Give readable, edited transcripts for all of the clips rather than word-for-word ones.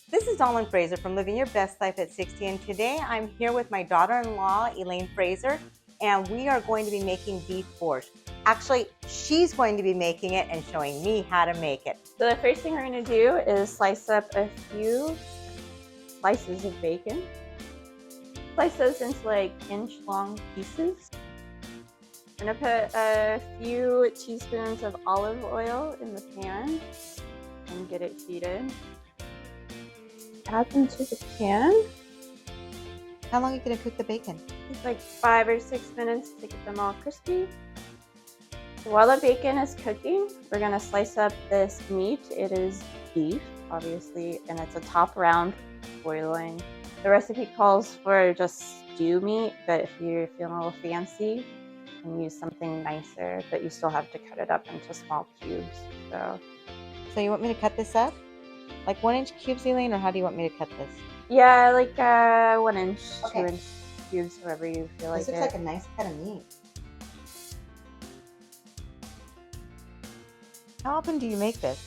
This is Dawn Fraser from Living Your Best Life at 60, and today I'm here with my daughter-in-law, Elaine Fraser, and we are going to be making beef bourg. Actually, she's going to be making it and showing me how to make it. So the first thing we're going to do is slice up a few slices of bacon. Slice those into like inch-long pieces. I'm going to put a few teaspoons of olive oil in the pan and get it heated. Add them to the pan. How long are you going to cook the bacon? It's like 5 or 6 minutes to get them all crispy. While the bacon is cooking, we're going to slice up this meat. It is beef, obviously, and it's a top round loin. The recipe calls for just stew meat, but if you're feeling a little fancy, you can use something nicer, but you still have to cut it up into small cubes. So you want me to cut this up? Like 1-inch cubes, Elaine, or how do you want me to cut this? Yeah, like 1 inch, Okay. 2 inch cubes, however you feel like it. This looks like a nice cut of meat. How often do you make this?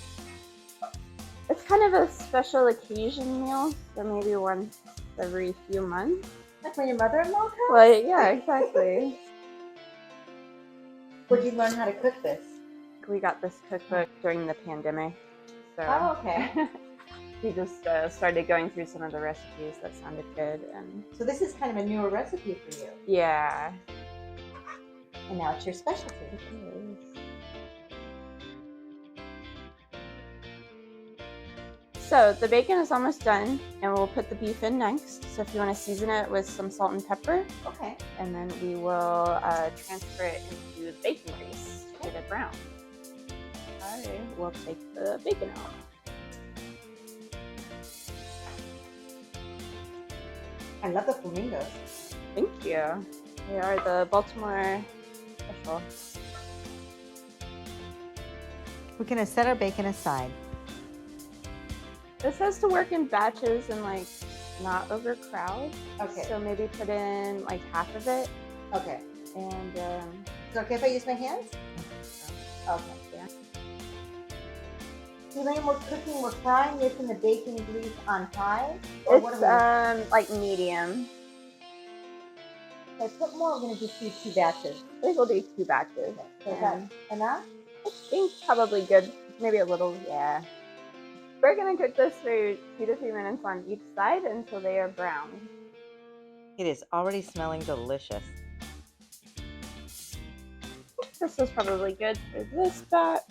It's kind of a special occasion meal, so maybe once every few months. Like when your mother-in-law comes? Well, yeah, exactly. Where'd you learn how to cook this? We got this cookbook during the pandemic, so Oh, okay. we just started going through some of the recipes that sounded good, and So this is kind of a newer recipe for you. yeah. And now it's your specialty. So the bacon is almost done, and we'll put the beef in next. So if you want to season it with some salt and pepper, Okay. and then we will transfer it into the bacon grease to get it brown. Alright, we'll take the bacon out. I love the flamingos. Thank you. They are the Baltimore special. We're gonna set our bacon aside. This has to work in batches and like not overcrowd. Okay. So maybe put in like half of it. Okay. And Is it okay if I use my hands? Okay. yeah. Elaine, we're frying this in the bacon grease on high? Or what It's are we like medium. If I put more, we're gonna just do 2 batches. I think we'll do 2 batches. So is that enough? I think probably good. Maybe a little, yeah. We're gonna cook this for 2 to 3 minutes on each side until they are brown. It is already smelling delicious. This is probably good for this batch.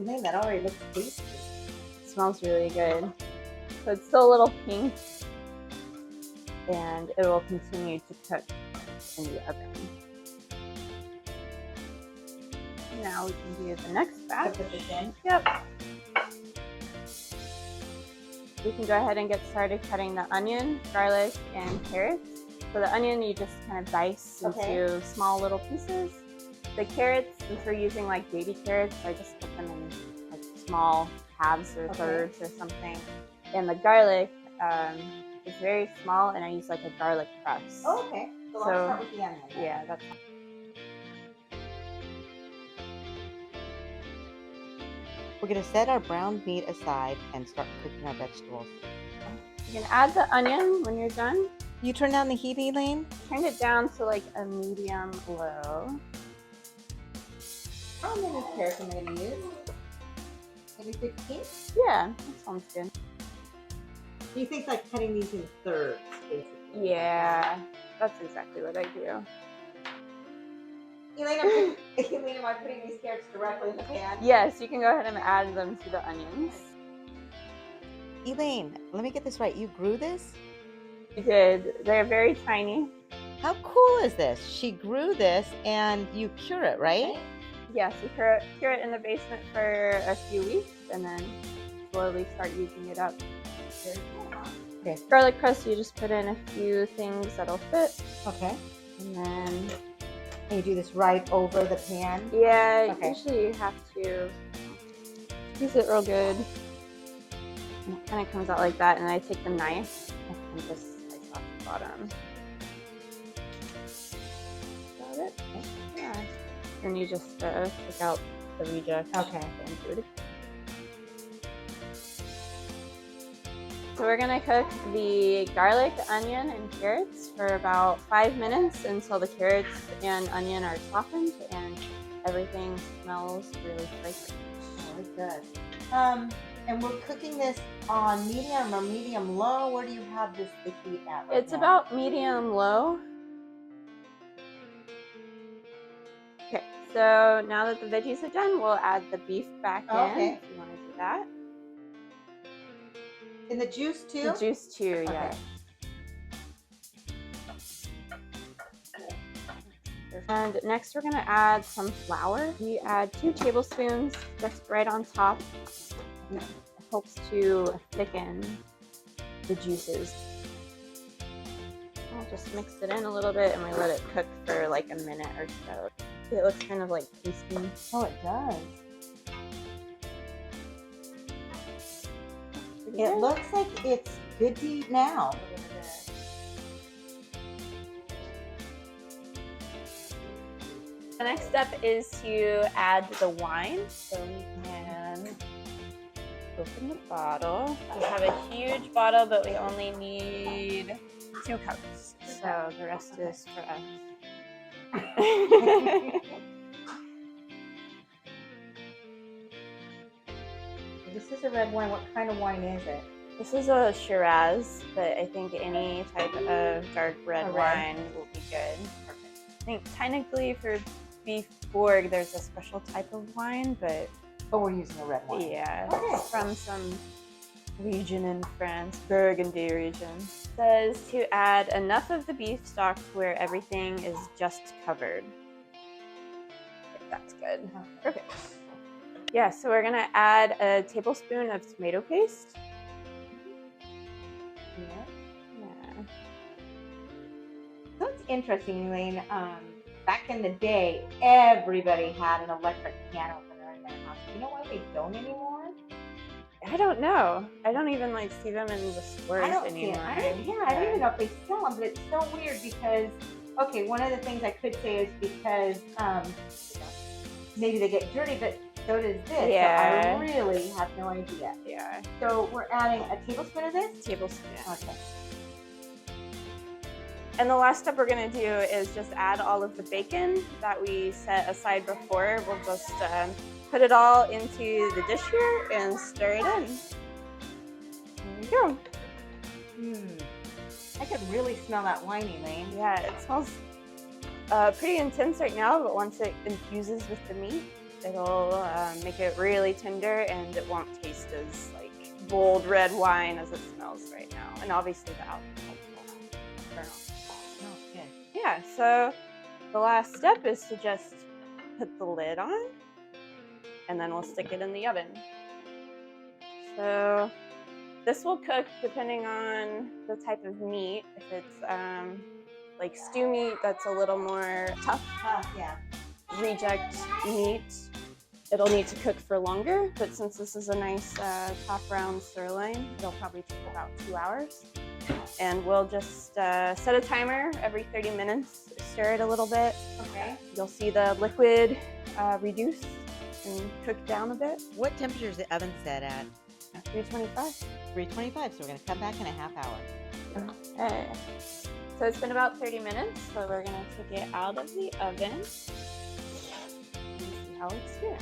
Elaine, that already looks tasty. It smells really good. So it's still a little pink, and it will continue to cook in the oven. Now we can do the next batch. Put this in. Yep. We can go ahead and get started cutting the onion, garlic, and carrots. So the onion you just kind of dice into small little pieces. The carrots, since we're using like baby carrots, I just put them in like small halves or thirds or something. And the garlic is very small, and I use like a garlic press. Oh, okay. So I'll start with the onion. Yeah, that's. We're gonna set our browned meat aside and start cooking our vegetables. You can add the onion when you're done. You turn down the heat, Elaine? Turn it down to like a medium low. How many carrots am I gonna use? Maybe 15? Yeah, that sounds good. You think like cutting these in thirds, basically? Yeah, that's exactly what I do. Elaine, am I putting these carrots directly in the pan? Yes, you can go ahead and add them to the onions. Elaine, let me get this right. You grew this? We did. They're very tiny. How cool is this? She grew this and you cure it, right? Yes, you cure it in the basement for a few weeks and then slowly start using it up. Okay. Garlic crust, you just put in a few things that'll fit. Okay. And then... And you do this right over the pan? Yeah, usually you have to squeeze it real good. And it kind of comes out like that, and I take the knife and just slice off the bottom. Got it? Yeah. And you just take out the reject. Okay. And do it. So we're gonna cook the garlic, onion, and carrots for about 5 minutes until the carrots and onion are softened and everything smells really fragrant. Oh, it does. And we're cooking this on medium or medium low. Where do you have the heat at right It's now? about medium low. Okay, so now that the veggies are done, we'll add the beef back in. Okay. If you want to do that. In the juice too? The juice too, yeah. Okay. And next we're going to add some flour. We add 2 tablespoons just right on top. It helps to thicken the juices. I'll just mix it in a little bit and we let it cook for like a minute or so. It looks kind of like pasty. Oh, it does. It looks like it's good to eat now. The next step is to add the wine. So we can open the bottle. We have a huge bottle, but we only need 2 cups. So the rest is for us. This is a red wine. What kind of wine is it? This is a Shiraz, but I think any type of dark red wine will be good. Perfect. I think technically for Beef Bourg, there's a special type of wine, but Oh, we're using a red wine. yeah, Okay. it's from some region in France, Burgundy region. It says to add enough of the beef stock where everything is just covered. Okay, that's good. Perfect. Yeah, so we're gonna add a tablespoon of tomato paste. Yeah. So it's interesting, Elaine. Back in the day, everybody had an electric can opener in their house. You know why we don't anymore? I don't know. I don't even like see them in the stores I don't anymore. see it. I don't even know if they sell them, but it's so weird because, okay, one of the things I could say is because maybe they get dirty, but so does this. Yeah. So I really have no idea. Yeah. So we're adding a tablespoon of this? Tablespoon. Okay. And the last step we're gonna do is just add all of the bacon that we set aside before. We'll just put it all into the dish here and stir it in. There you go. I could really smell that wine, Elaine. Yeah, it smells pretty intense right now, but once it infuses with the meat, it'll make it really tender and it won't taste as like bold red wine as it smells right now. And obviously the alcohol will burn off. Oh, good. Yeah, so the last step is to just put the lid on and then we'll stick it in the oven. So this will cook depending on the type of meat. If it's like stew meat that's a little more tough, Yeah. reject meat, it'll need to cook for longer, but since this is a nice top round sirloin, it'll probably take about 2 hours. And we'll just set a timer every 30 minutes, stir it a little bit. Okay. You'll see the liquid reduce and cook down a bit. What temperature is the oven set at? 325. 325, so we're going to come back in a half hour. Okay. So it's been about 30 minutes, so we're going to take it out of the oven and see how it's doing.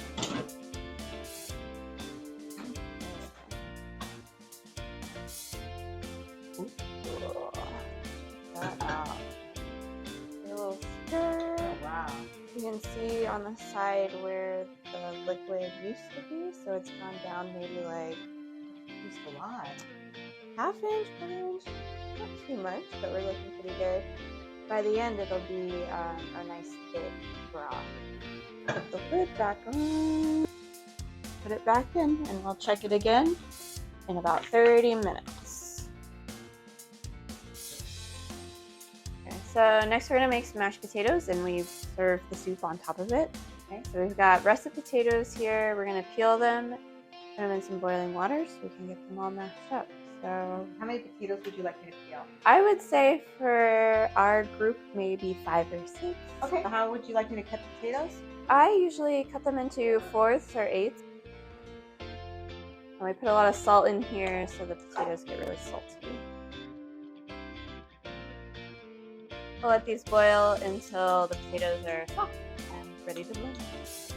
A little stir. Oh, wow. You can see on the side where the liquid used to be, so it's gone down maybe like Just a lot. ½ inch, 1 inch. Not too much, but we're looking pretty good. By the end, it'll be a nice thick broth. Put the lid back on. Put it back in, and we'll check it again in about 30 minutes. Okay, so next we're gonna make some mashed potatoes, and we serve the soup on top of it. Okay, so we've got russet potatoes here. We're gonna peel them, put them in some boiling water so we can get them all mashed up. So How many potatoes would you like me to peel? I would say for our group, maybe 5 or 6. Okay. How would you like me to cut the potatoes? I usually cut them into 4ths or 8ths. And we put a lot of salt in here so the potatoes get really salty. We'll let these boil until the potatoes are soft and ready to blend.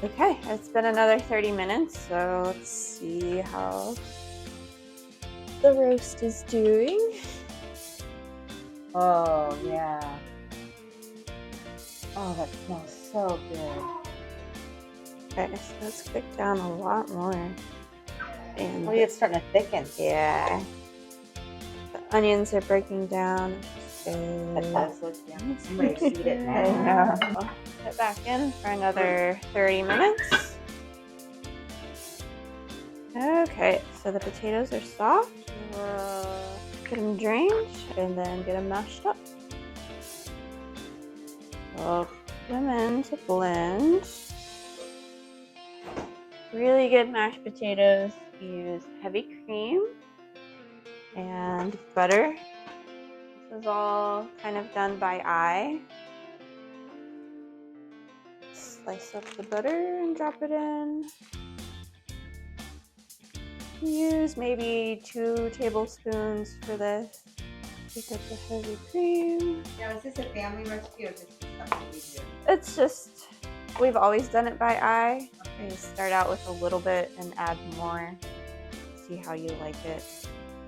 Okay, it's been another 30 minutes, so let's see how the roast is doing. Oh, yeah. Oh, that smells so good. Okay, so it's cooked down a lot more. And Oh, yeah, it's starting to thicken. yeah, the onions are breaking down. That does look yummy. I'm ready to eat it I now. know. Put it back in for another 30 minutes. Okay, so the potatoes are soft. We'll get them drained and then get them mashed up. We'll put them in to blend. Really good mashed potatoes use heavy cream and butter. This is all kind of done by eye. Slice up the butter and drop it in. Use maybe 2 tablespoons for this. Pick up the heavy cream. Now, is this a family recipe or is this something we do? It's just, we've always done it by eye. You just start out with a little bit and add more. See how you like it.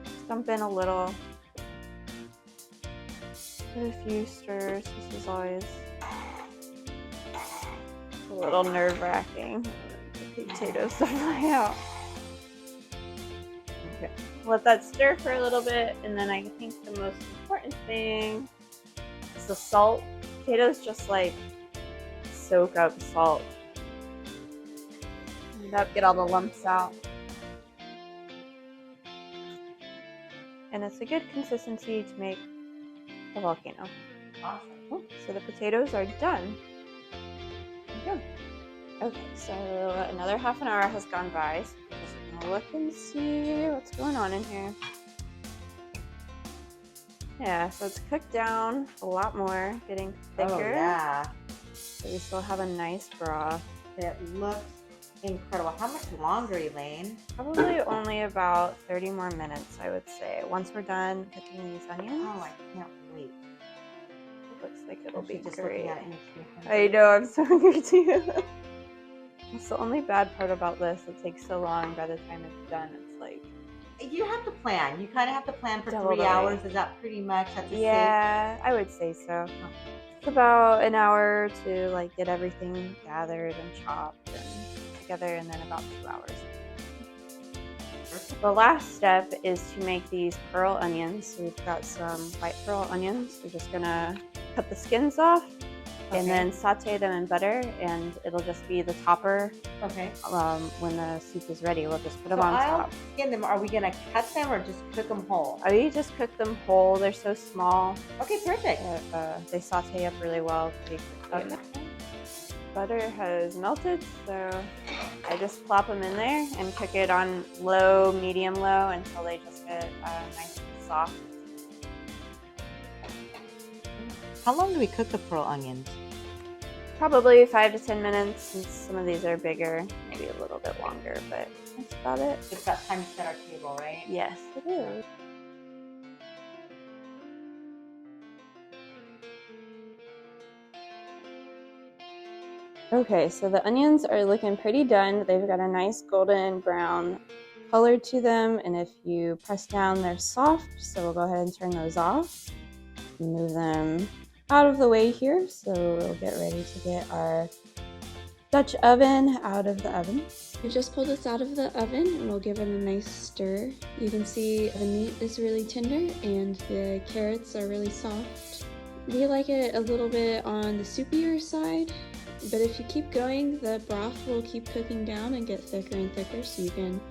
Just dump in a little. Put a few stirs. This is always a little nerve-wracking. The potatoes to fly out. Okay. Let that stir for a little bit, and then I think the most important thing is the salt. Potatoes just like soak up salt. Get all the lumps out. And it's a good consistency to make a volcano. Awesome. So the potatoes are done. There you go. Okay, so another half an hour has gone by. So I'm just gonna look and see what's going on in here. Yeah, so it's cooked down a lot more, getting thicker. Oh, yeah. So we still have a nice broth. It looks incredible. How much longer, Elaine? Probably only about 30 more minutes, I would say. Once we're done cooking these onions. Oh, I can't wait. It looks like it'll be Just great. looking at it makes me hungry. I know, I'm so hungry too. That's the only bad part about this. It takes so long. By the time it's done, it's like... You have to plan. You kind of have to plan for Totally. 3 hours. Is that pretty much at the Yeah, I would say so. It's about an hour to like get everything gathered and chopped and together, and then about 2 hours. The last step is to make these pearl onions. So we've got some white pearl onions. We're just gonna cut the skins off and then saute them in butter, and it'll just be the topper. Okay. When the soup is ready, we'll just put them on top. Skin them. Are we gonna cut them or just cook them whole? We just cook them whole. They're so small. Okay, perfect. They saute up really well pretty quickly. Okay. Butter has melted, so I just plop them in there and cook it on low, medium low until they just get nice and soft. How long do we cook the pearl onions? Probably 5 to 10 minutes, since some of these are bigger, maybe a little bit longer, but that's about it. It's got time to set our table, right? Yes, it is. Okay, so the onions are looking pretty done. They've got a nice golden brown color to them, and if you press down, they're soft, so we'll go ahead and turn those off. Move them out of the way here, so we'll get ready to get our Dutch oven out of the oven. I just pulled this out of the oven and we'll give it a nice stir. You can see the meat is really tender and the carrots are really soft. We like it a little bit on the soupier side, but if you keep going, the broth will keep cooking down and get thicker and thicker, so you can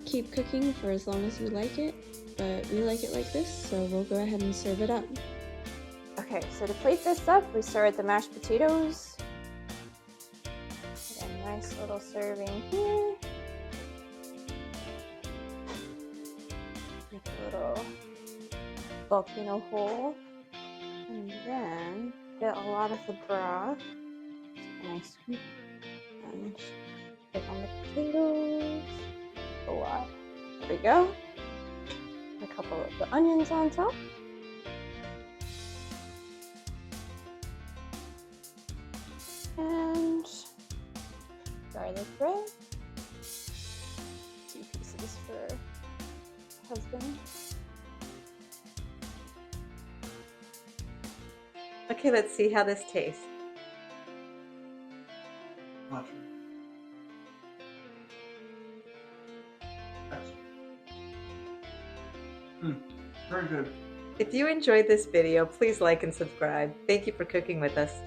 keep cooking for as long as you like it, but we like it like this, so we'll go ahead and serve it up. Okay, so to plate this up, we start with the mashed potatoes. Get a nice little serving here. Make a little volcano hole. And then get a lot of the broth. Take a nice scoop. and click on the potatoes a lot. There we go. A couple of the onions on top. And garlic bread. 2 pieces for husband. Okay, let's see how this tastes. Not sure. Excellent. Very good. If you enjoyed this video, please like and subscribe. Thank you for cooking with us.